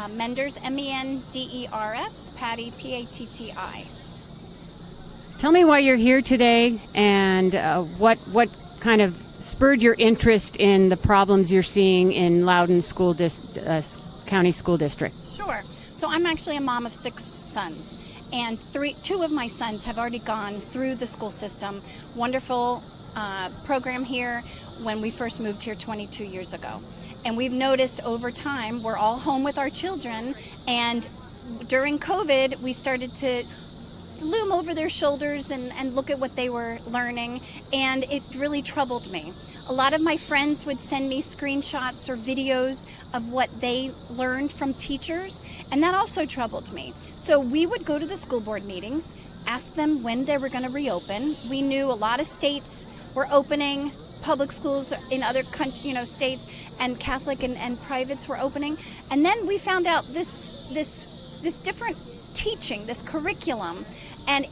Menders, Menders, Patti, Patti. Tell me why you're here today, and what kind of spurred your interest in the problems you're seeing in Loudoun County School District. Sure. So I'm actually a mom of 6 sons, and 2 of my sons have already gone through the school system. Wonderful program here when we first moved here 22 years ago. And we've noticed over time, we're all home with our children, and during COVID, we started to loom over their shoulders and look at what they were learning, and it really troubled me. A lot of my friends would send me screenshots or videos of what they learned from teachers, and that also troubled me. So we would go to the school board meetings, ask them when they were going to reopen. We knew a lot of states were opening, public schools in other states, and Catholic and privates were opening. And then we found out this different teaching, this curriculum, and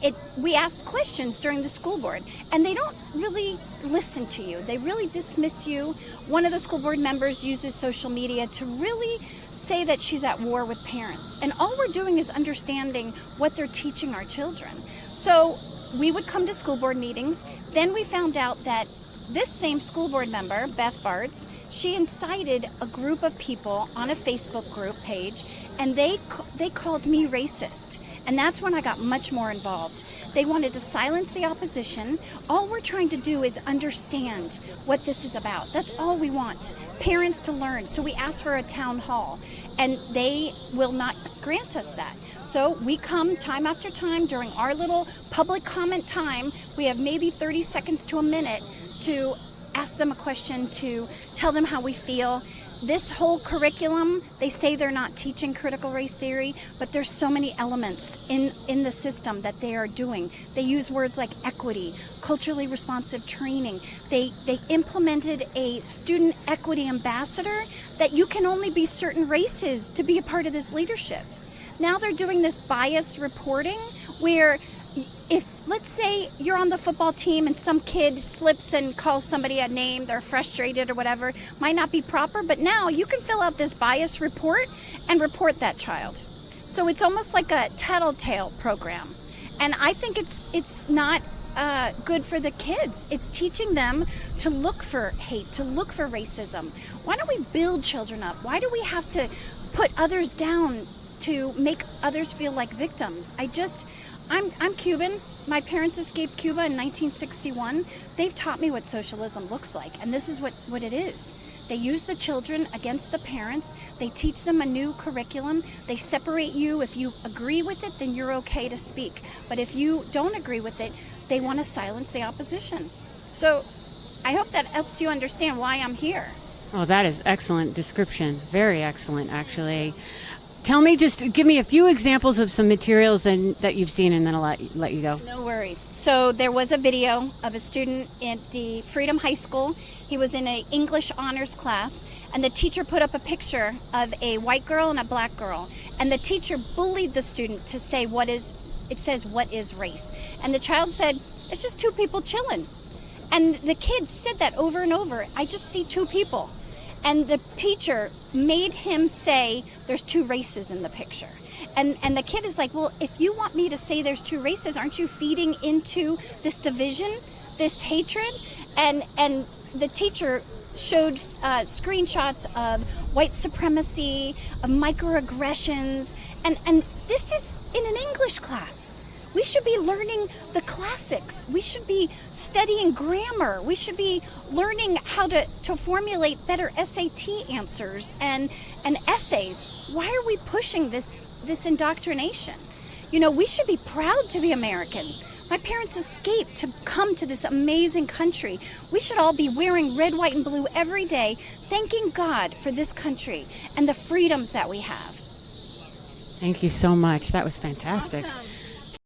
we asked questions during the school board, and they don't really listen to you. They really dismiss you. One of the school board members uses social media to really say that she's at war with parents, and all we're doing is understanding what they're teaching our children. So we would come to school board meetings. Then we found out that this same school board member, Beth Bartz, she incited a group of people on a Facebook group page, and they called me racist. And that's when I got much more involved. They wanted to silence the opposition. All we're trying to do is understand what this is about. That's all we want, parents to learn. So we asked for a town hall, and they will not grant us that. So we come time after time during our little public comment time. We have maybe 30 seconds to a minute to ask them a question, to tell them how we feel. This whole curriculum, they say they're not teaching critical race theory, but there's so many elements in the system that they are doing. They use words like equity, culturally responsive training. They implemented a student equity ambassador that you can only be certain races to be a part of this leadership. Now they're doing this bias reporting where if, let's say, you're on the football team and some kid slips and calls somebody a name, they're frustrated or whatever, might not be proper, but now you can fill out this bias report and report that child. So it's almost like a tattletale program. And I think it's not good for the kids. It's teaching them to look for hate, to look for racism. Why don't we build children up? Why do we have to put others down to make others feel like victims? I'm Cuban. My parents escaped Cuba in 1961. They've taught me what socialism looks like, and this is what it is. They use the children against the parents. They teach them a new curriculum. They separate you. If you agree with it, then you're okay to speak. But if you don't agree with it, they want to silence the opposition. So I hope that helps you understand why I'm here. Oh, that is excellent description. Very excellent, actually. Tell me, just give me a few examples of some materials that you've seen, and then I'll let you go. No worries. So there was a video of a student at the Freedom High School. He was in an English honors class, and the teacher put up a picture of a white girl and a black girl. And the teacher bullied the student to say, what is race? And the child said, it's just 2 people chilling. And the kid said that over and over. I just see 2 people. And the teacher made him say there's 2 races in the picture. And the kid is like, well, if you want me to say there's 2 races, aren't you feeding into this division, this hatred? And the teacher showed screenshots of white supremacy, of microaggressions, and this is in an English class. We should be learning the classics. We should be studying grammar. We should be learning how to formulate better SAT answers and essays. Why are we pushing this indoctrination? You know, we should be proud to be American. My parents escaped to come to this amazing country. We should all be wearing red, white, and blue every day, thanking God for this country and the freedoms that we have. Thank you so much. That was fantastic. Awesome.